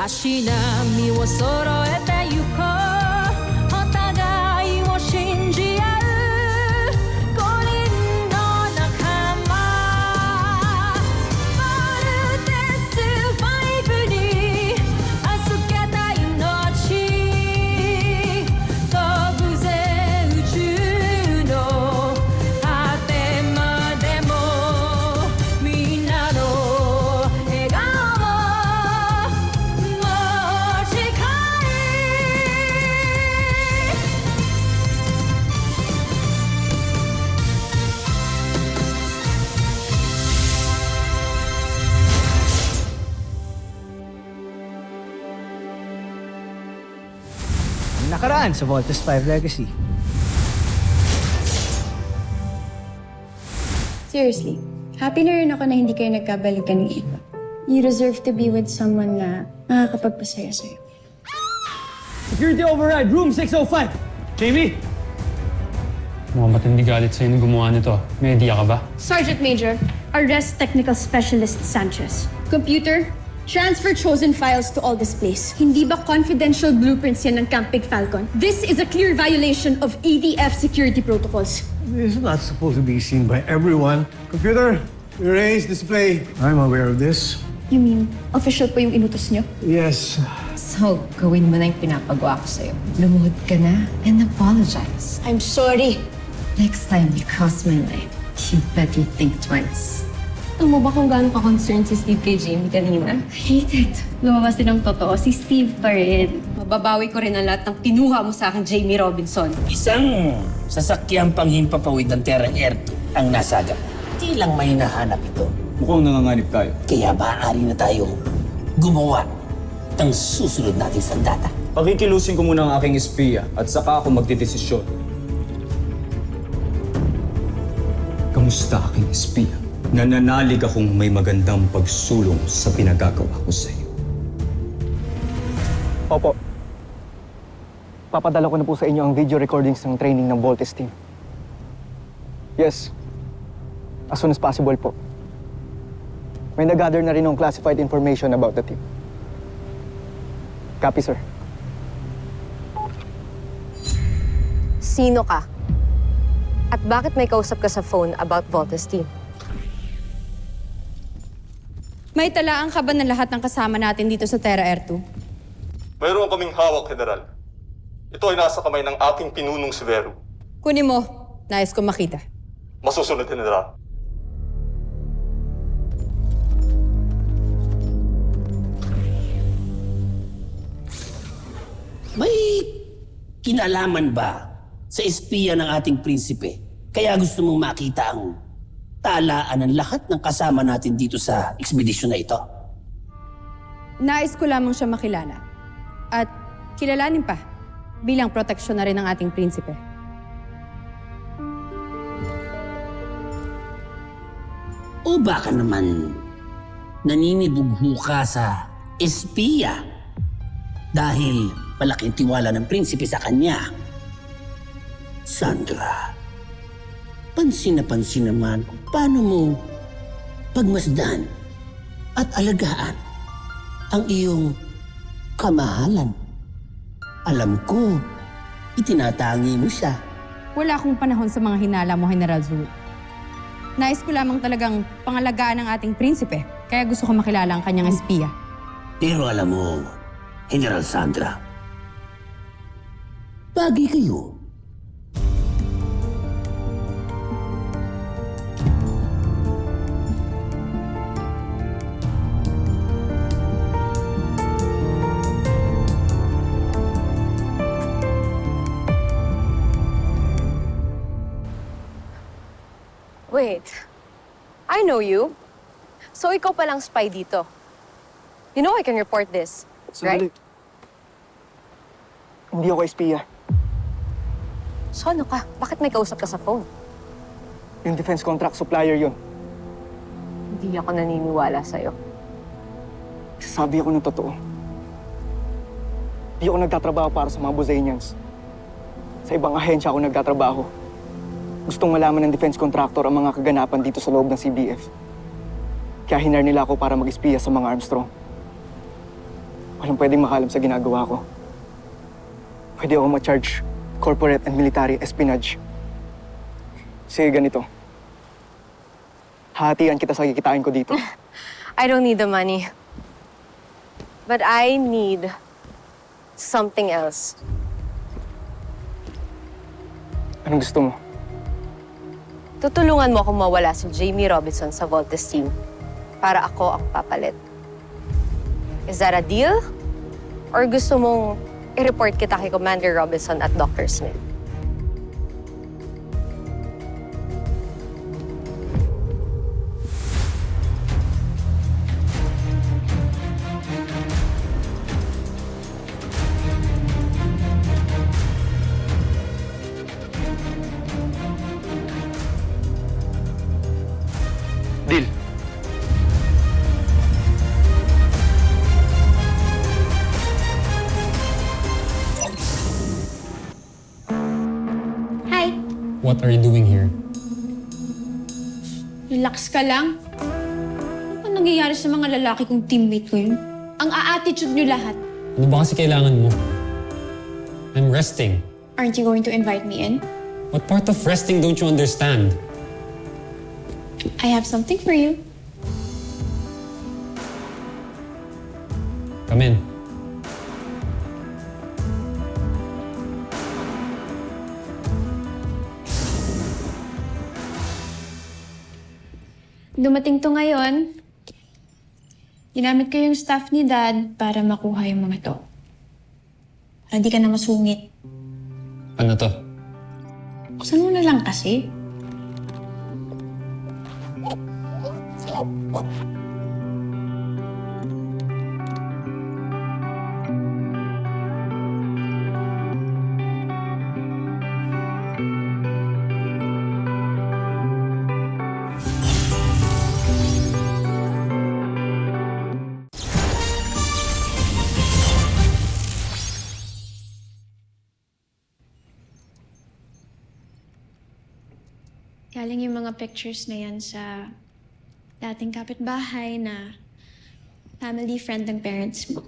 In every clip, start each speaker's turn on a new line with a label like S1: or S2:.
S1: 足並みを揃えてゆこうお互いを信じ合う五人の仲間まるでスバイブに預けた命飛ぶぜ宇宙の果てまでもみんなの笑顔持ち帰
S2: Nakaraan sa Voltes 5 Legacy.
S3: Seriously, happy na rin ako na hindi kayo nagkabalikan ng iba. You deserve to be with someone na makakapagpasaya sa'yo.
S2: Security override, room 605. Jamie?
S4: Mukhang matindi galit sa'yo nung gumawa nito. May idea ka ba?
S3: Sergeant Major, arrest Technical Specialist Sanchez. Computer, transfer chosen files to all displays. Hindi ba confidential blueprints yan ng Camp Big Falcon? This is a clear violation of ADF security protocols.
S5: This is not supposed to be seen by everyone. Computer, erase display. I'm aware of this.
S3: You mean, official po yung inutos nyo?
S5: Yes.
S6: So, gawin mo na yung pinapagawa ko sa'yo. Lumuhod ka na and apologize.
S3: I'm sorry.
S6: Next time you cross my line, you better think twice.
S7: Alam mo ba kung gaano ka-concerned si Steve kay Jamie kanina?
S6: I hate it.
S7: Lumabas din ang totoo, si Steve pa rin. Mababawi ko rin ang lahat ng kinuha mo sa akin, Jamie Robinson.
S8: Isang sasakyang panghimpapawid ng Terra Air 2 ang nasagap. Di lang may nahanap ito.
S9: Mukhang nanganganib tayo.
S8: Kaya maaari na tayo gumawa ng susunod nating sandata.
S9: Pakikilusin ko muna ang aking espiya at saka ako magdidesisyon. Kamusta aking espiya? Nananalig akong may magandang pagsulong sa pinagagawa ko sa iyo.
S2: Opo. Papadala ko na po sa inyo ang video recordings ng training ng Voltes team. Yes. As soon as possible po. May nag-gather na rin ng classified information about the team. Copy, sir.
S10: Sino ka? At bakit may kausap ka sa phone about Voltes team?
S7: May talaan ka ba ng lahat ng kasama natin dito sa Terra Air 2?
S11: Mayroon kaming hawak, General. Ito ay nasa kamay ng aking pinunong si Vero.
S7: Kunin mo. Nais ko makita.
S11: Masusunod, General.
S8: May kinalaman ba sa espiya ng ating prinsipe? Kaya gusto mong makita ang talaan ng lahat ng kasama natin dito sa ekspedisyon na ito?
S7: Nais ko lamang siya makilala. At kilalanin pa bilang proteksyon na rin ng ating prinsipe.
S8: O baka naman naninibugho ka sa espiya dahil malaking tiwala ng prinsipe sa kanya? Sandra, pansin naman kung paano mo pagmasdan at alagaan ang iyong kamahalan. Alam ko, itinatangi mo siya.
S7: Wala akong panahon sa mga hinala mo, General Zul. Nais ko lamang talagang pangalagaan ng ating prinsipe, kaya gusto ko makilala ang kanyang espiya.
S8: Pero alam mo, General Sandra, bagay kayo.
S10: Wait, I know you. So ikaw palang spy dito. You know I can report this, right?
S2: Hindi ako espiya.
S10: So ano ka? Bakit may kausap ka sa phone?
S2: Yung defense contract supplier yun.
S10: Hindi ako naniniwala sa'yo.
S2: Sabi ako ng totoo. Hindi ako nagtatrabaho para sa mga Buzanians. Sa ibang ahensya ako nagtatrabaho. Gustong malaman ng defense contractor ang mga kaganapan dito sa loob ng CBF. Kaya hinar nila ako para mag-espiya sa mga Armstrong. Walang pwedeng makalam sa ginagawa ko. Pwede ako ma-charge corporate and military espionage. Sige, ganito. Hatian kita sa kikitain ko dito.
S10: I don't need the money. But I need something else.
S2: Anong gusto mo?
S10: Tutulungan mo akong mawala si Jamie Robinson sa Voltes team para ako ang papalit. Is that a deal? Or gusto mong i-report kita kay Commander Robinson at Dr. Smith?
S2: Deal.
S3: Hi!
S4: What are you doing here?
S3: Relax ka lang. Ano nangyayari sa mga lalaki kong teammate ko yun? Ang a-attitude nyo lahat.
S4: Ano ba kasi kailangan mo? I'm resting.
S3: Aren't you going to invite me in?
S4: What part of resting don't you understand?
S3: I have something for you.
S4: Come in.
S3: Dumating to ngayon. Ginamit ko yung staff ni Dad para makuha yung mga to. Para di ka na masungit.
S4: Ano to?
S3: Buksan mo na lang kasi. Galing yung mga pictures na yan sa dating kapitbahay na family friend ng parents mo.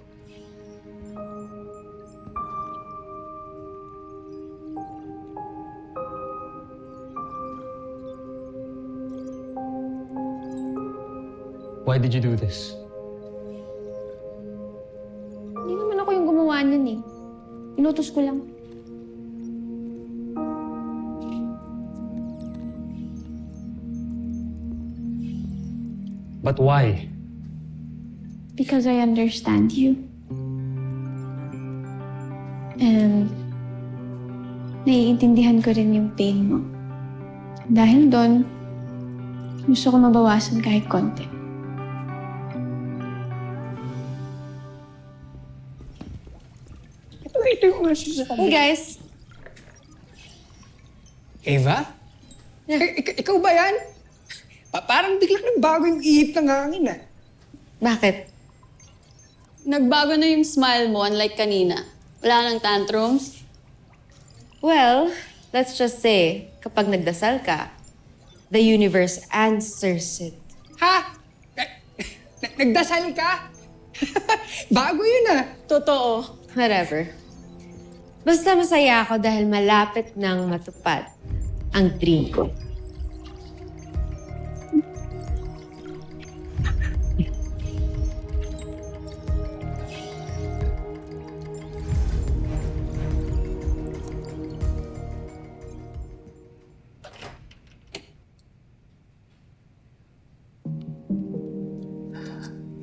S4: Why did you do this?
S3: Hindi naman ako yung gumawa nun eh. Inutos ko lang.
S4: But why?
S3: Because I understand you. And naiintindihan ko rin yung pain mo. Dahil doon, gusto ko mabawasan kahit konti. Hey guys!
S12: Eva? Ikaw ba yan? Parang biglang nagbago yung ihip ng hangin ah.
S10: Bakit?
S7: Nagbago na yung smile mo, unlike kanina. Wala nang tantrums.
S10: Well, let's just say, kapag nagdasal ka, the universe answers it.
S12: Ha? Nagdasal ka? Bago yun ah.
S7: Totoo.
S10: Whatever. Basta masaya ako dahil malapit nang matupad ang dream ko.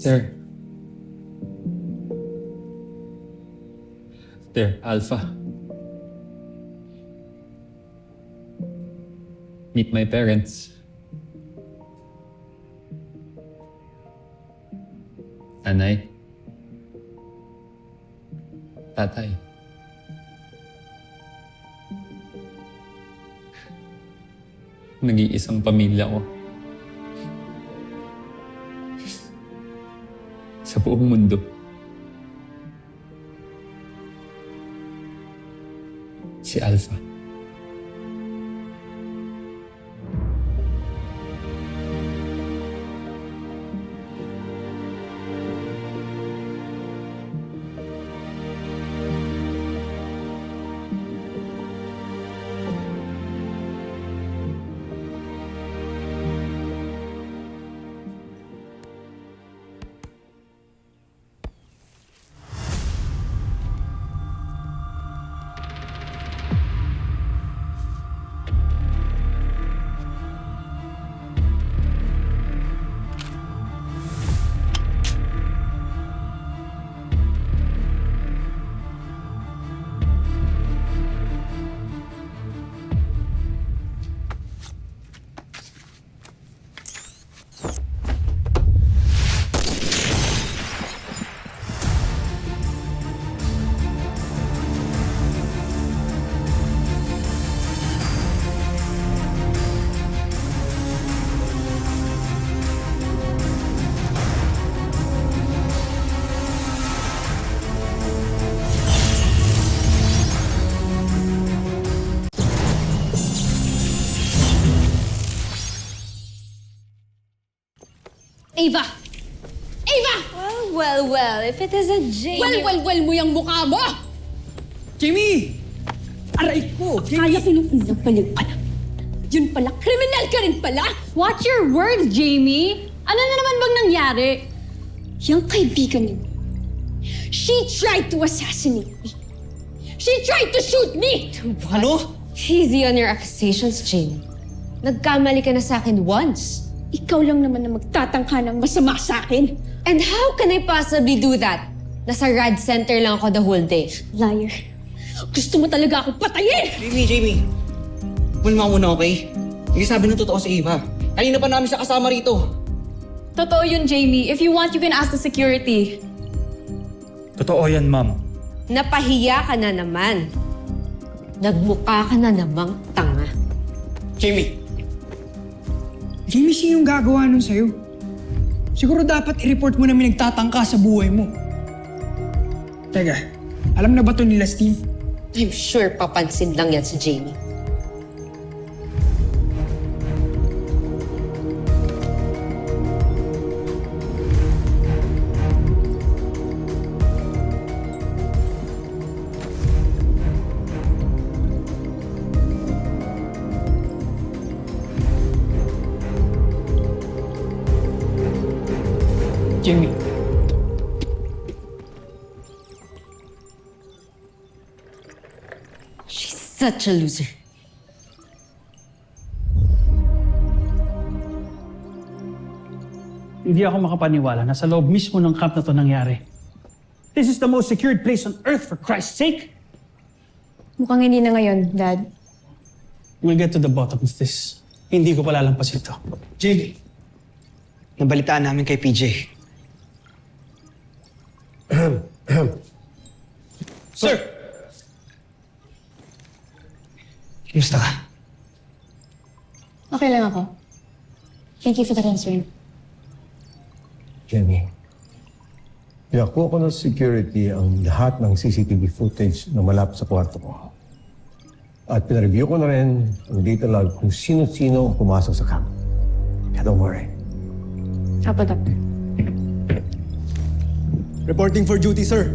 S9: Sir. There, Alpha. Meet my parents. Nanay. Tatay. Nag-iisang pamilya ko. Sa buong mundo. Si Alpha.
S3: Ava! Ava!
S10: Well, if it isn't Jamie...
S3: Well mo yung mukha mo!
S12: Jamie! Aray ko!
S3: Kaya kinukulang pala pala. Yun pala, kriminal ka rin pala!
S7: Watch your words, Jamie! Ano na naman bang nangyari?
S3: Yung kaibigan niyo, she tried to assassinate me. She tried to shoot me!
S12: Ano?
S10: Easy on your accusations, Jamie. Nagkamali ka na sa akin once.
S3: Ikaw lang naman na magtatangka ng masama sa akin.
S10: And how can I possibly do that? Nasa rad center lang ako the whole day.
S3: Liar. Gusto mo talaga akong patayin!
S12: Jamie. Mulma muna, okay? Hindi sabi ng totoo si Eva. Kanina pa namin siya kasama rito.
S7: Totoo yun, Jamie. If you want, you can ask the security.
S9: Totoo yan, ma'am.
S10: Napahiya ka na naman. Nagmukha ka na namang tanga.
S12: Jamie, sino yung gagawa nun sa'yo? Siguro dapat i-report mo na may nagtatangka sa buhay mo. Teka, alam na ba to nila Steve?
S10: I'm sure papansin lang yan si Jamie.
S12: Jamie.
S10: She's such a loser.
S13: Hindi ako makapaniwala na sa loob mismo ng camp na to nangyari. This is the most secured place on earth, for Christ's sake!
S3: Mukhang hindi na ngayon, Dad.
S13: We'll get to the bottom of this. Hindi ko palalampasin to.
S12: Jamie, nabalitaan namin kay PJ. Sir! Kumusta ka?
S3: Okay lang ako. Thank you for the concern.
S5: Jenny, pinakuha ko ng security ang lahat ng CCTV footage na malapit sa kwarto ko. At pinareview ko na rin ang data log kung sino-sino ang pumasok sa camp. Kaya don't worry.
S3: Apo, Doctor.
S2: Reporting for duty, sir.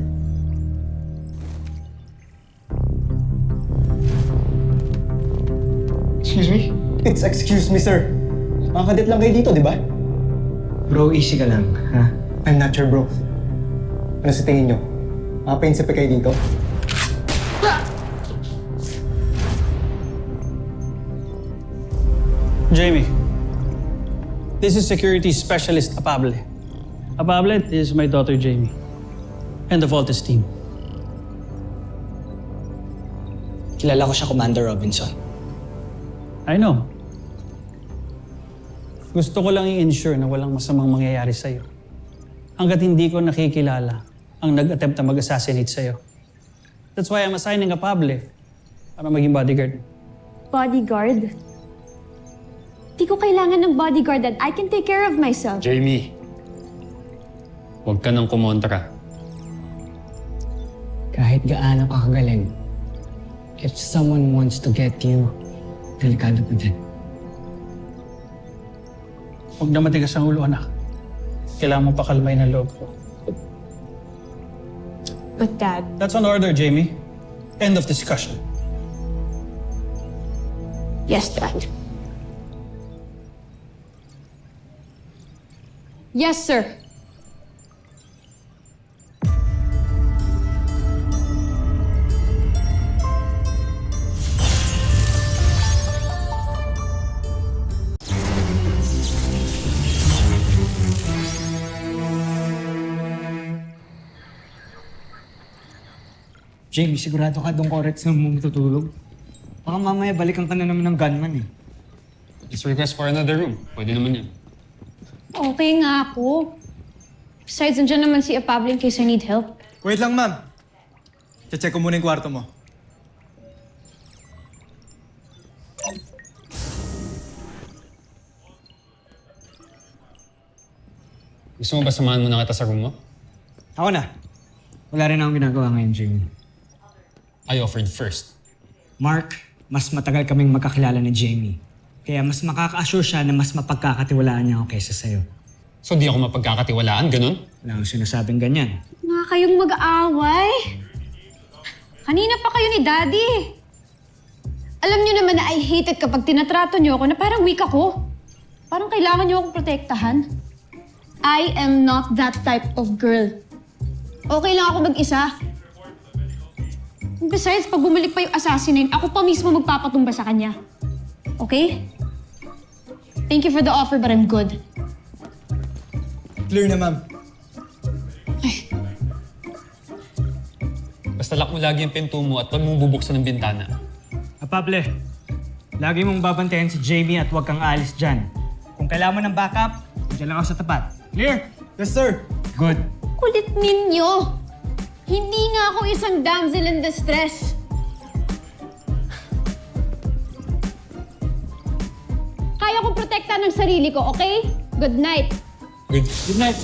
S12: Excuse me?
S2: It's excuse me, sir. Mga kadit lang kayo dito, di ba?
S12: Bro, easy ka lang, ha?
S2: I'm not sure, bro. Ano sa tingin nyo? Mga prinsipe kayo dito?
S13: Jamie, this is Security Specialist Apable. Apable is my daughter, Jamie. And the Voltes team.
S12: Kilala ko siya, Commander Robinson.
S13: I know. Gusto ko lang i-ensure na walang masamang mangyayari sa'yo. Hanggat hindi ko nakikilala ang nag-attempt na mag-assassinate sa'yo. That's why I'm assigning a Pable para maging bodyguard.
S3: Bodyguard? Di ko kailangan ng bodyguard, Dad. I can take care of myself.
S4: Jamie, huwag ka nang kumontra.
S12: Kahit gaano ka kagaling, if someone wants to get you, delikado pa din.
S13: Huwag na matigas ang ulo, anak. Kailangan mo pakalmay ng loob ko.
S3: But Dad...
S13: That's an order, Jamie. End of discussion.
S3: Yes, Dad.
S7: Yes, sir.
S12: Jamie, sigurado ka doon correct sa mo matutulog? Baka mamaya balikan ka na naman ng gunman eh.
S4: Just request for another room. Pwede naman yan.
S3: Okay nga ako. Besides, nandiyan naman si Apable in case I need help.
S2: Wait lang, ma'am. Check ko muna yung kwarto mo.
S4: Gusto mo ba samahan mo na kita sa room mo?
S12: Ako na. Wala rin akong ginagawa ngayon, Jamie.
S4: I offered first.
S12: Mark, mas matagal kaming magkakilala ni Jamie. Kaya mas makaka-assure siya na mas mapagkakatiwalaan niya ako kaysa sa'yo.
S4: So di ako mapagkakatiwalaan, ganun?
S12: Wala akong sinasabing ganyan.
S3: Nga kayong mag-aaway. Kanina pa kayo ni Daddy. Alam niyo naman na I hate it kapag tinatrato niyo ako na parang weak ako. Parang kailangan niyo akong protektahan. I am not that type of girl. Okay lang ako mag-isa. Besides, pag bumalik pa yung assassinate, ako pa mismo magpapatumba sa kanya. Okay? Thank you for the offer, but I'm good.
S12: Clear na, ma'am.
S4: Basta lock mo lagi yung pinto mo at huwag mong bubuksan ng bintana.
S12: Pable, lagi mong babantayan si Jamie at huwag kang alis dyan. Kung kailangan mo ng backup, dyan lang ako sa tapat. Clear? Yes, sir. Good.
S3: Kulit ninyo! Hindi nga ako isang damsel in distress. Kaya kong protektahan ng sarili ko, okay? Good night.
S4: Good night.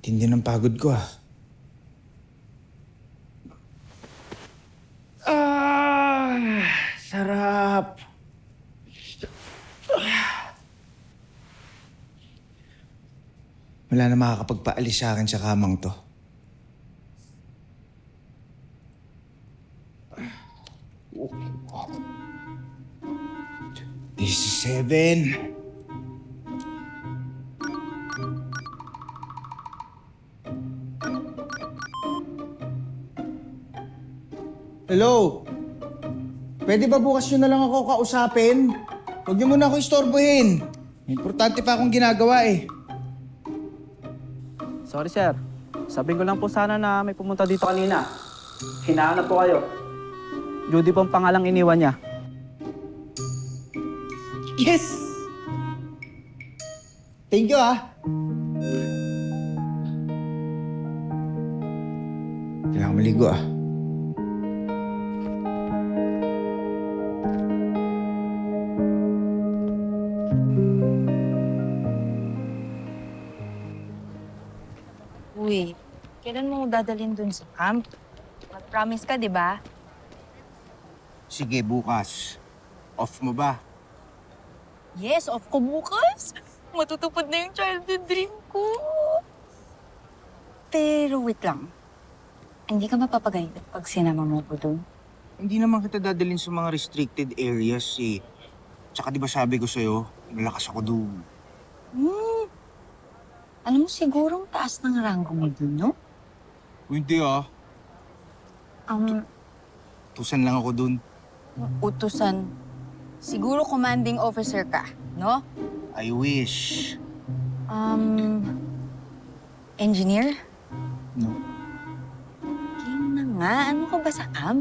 S12: Tindi ng pagod ko, ah. Sarap. Wala na makakapagpaalis sa akin sa kamang to. This is 7. Hello? Pwede ba bukas nyo na lang ako kausapin? Huwag niyo muna ako istorbohin. May importante pa akong ginagawa eh.
S2: Sorry, sir. Sabihin ko lang po sana na may pumunta dito kanina. Hinahanap po kayo. Judy pong pangalang iniwan niya.
S12: Yes! Thank you, ah. Kailangan maligo, ah.
S1: Uy, kailan mo dadalhin dun sa camp? Mag-promise ka, di ba?
S12: Sige, bukas. Off mo ba?
S1: Yes, off ko bukas. Matutupad na yung childhood dream ko. Pero wait lang. Hindi ka mapapagayad pag sinama mo ko dun?
S12: Hindi naman kita dadalhin sa mga restricted areas eh. Tsaka di ba sabi ko sa'yo, malakas ako doon.
S1: Alam mo, sigurong taas ng ranggo mo dun, no?
S12: Hindi ah. Tusan lang ako doon.
S1: Utusan. Siguro commanding officer ka, no?
S12: I wish.
S1: Engineer?
S12: No.
S1: Game na nga. Ano ka ba sa camp?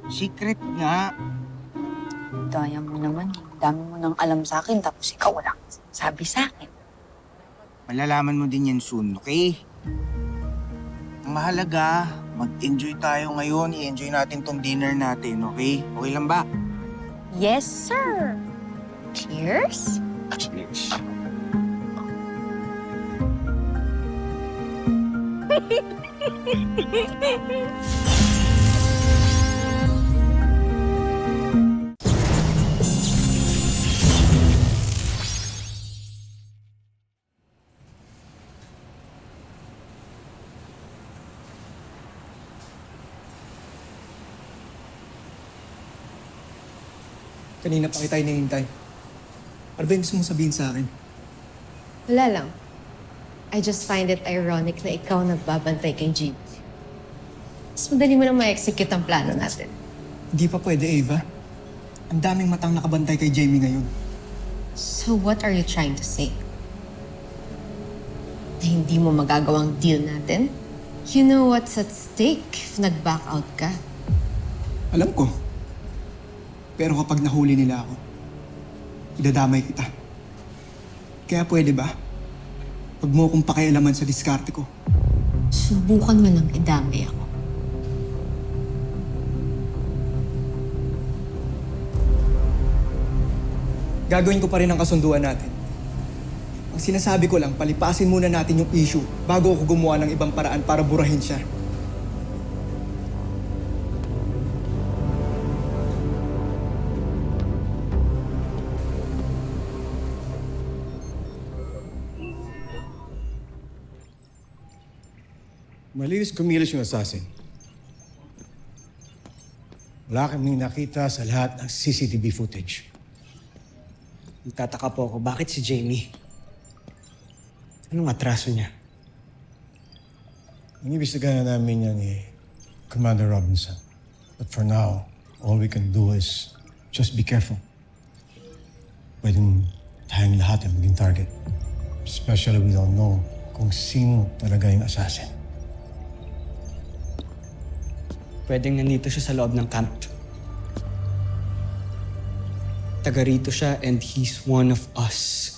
S12: Secret nga.
S1: Daya mo naman. Dami mo nang alam sa akin, tapos ikaw walang sabi sa akin.
S12: Malalaman mo din yan soon, okay? Ang mahalaga, mag-enjoy tayo ngayon. I-enjoy natin tong dinner natin, okay? Okay lang ba?
S1: Yes, sir. Cheers?
S12: Cheers.
S2: Kanina pa kita hinihintay. Ano ba yung gusto mong sabihin sa akin?
S10: Wala lang. I just find it ironic na ikaw nagbabantay kay Jeep. Mas madali mo lang ma-execute ang plano natin.
S2: Hindi pa pwede, Ava. Ang daming matang nakabantay kay Jamie ngayon.
S10: So what are you trying to say? Na hindi mo magagawang deal natin? You know what's at stake if nag-back out ka?
S2: Alam ko. Pero kapag nahuli nila ako, idadamay kita. Kaya pwede ba? Huwag mo akong pakialaman sa diskarte ko.
S10: Subukan mo lang idamay ako.
S2: Gagawin ko pa rin ang kasunduan natin. Ang sinasabi ko lang, palipasin muna natin yung issue bago ako gumawa ng ibang paraan para burahin siya.
S5: Malinis kumilos yung assassin. Wala kaming nakita sa lahat ng CCTV footage.
S14: Nagtataka po ako, bakit si Jamie? Anong atraso niya?
S5: Inibestigahan na namin yan ni Commander Robinson. But for now, all we can do is just be careful. Pwedeng tayong lahat ang maging target. Especially we don't know kung sino talaga yung assassin.
S14: Pwedeng nandito siya sa loob ng camp. Taga rito siya and he's one of us.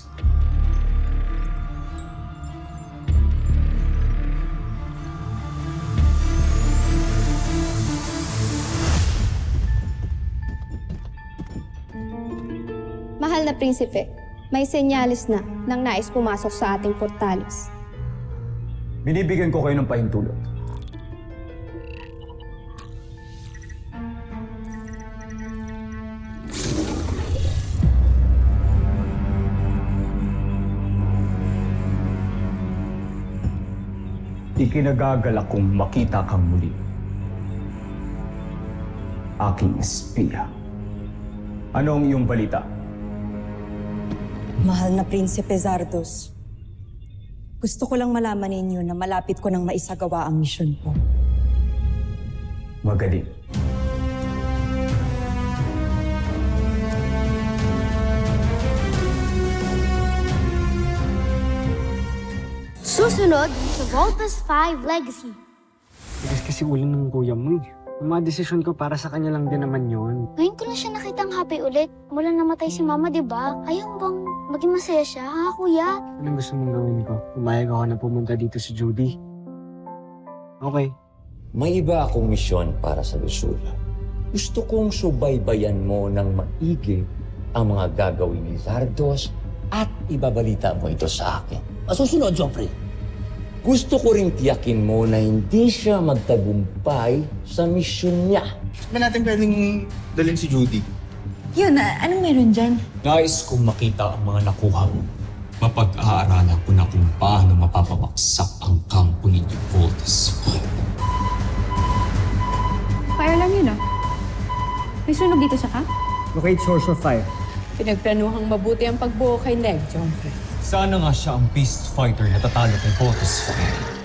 S3: Mahal na prinsipe, may senyalis na nang nais pumasok sa ating portales.
S9: Binibigyan ko kayo ng pahintulot. Ikinagagalak kong makita kang muli. Aking espiya. Ano ang iyong balita?
S1: Mahal na Prinsipe Zardos, gusto ko lang malaman ninyo na malapit ko nang maisagawa ang misyon ko.
S9: Magaling.
S3: Susunod sa Voltes 5 Legacy.
S14: Bilis kasi ulo ng kuya mo eh. Ang mga desisyon ko para sa kanya lang din naman yun.
S3: Ngayon ko lang siya nakitang happy ulit. Mula namatay si Mama, di ba? Ayaw bang maging masaya siya, ha, Kuya?
S14: Anong gusto mong gawin ko? Umayag ako na pumunta dito si Judy. Okay.
S15: May iba akong misyon para sa Lusula. Gusto kong subaybayan mo ng maigi ang mga gagawin ni Zardos at ibabalita mo ito sa akin.
S8: Masusunod, Joffrey.
S15: Gusto ko ring tiyakin mo na hindi siya magtagumpay sa misyon niya.
S12: Ba natin pwedeng dalhin si Judy?
S1: Yun, anong meron dyan?
S9: Nais kong makita ang mga nakuha mo. Mapag-aaralan ko na kung paano mapapabaksak ang kampo ninyo, Voltes 5.
S3: Fire lang yun, ah. May sunog dito sa camp?
S14: Locate source of fire.
S7: Pinagplanuhang mabuti ang pagbuo kay Neg, Joffrey.
S9: Sana nga siya ang beast fighter na tatalo kay Voltes 5.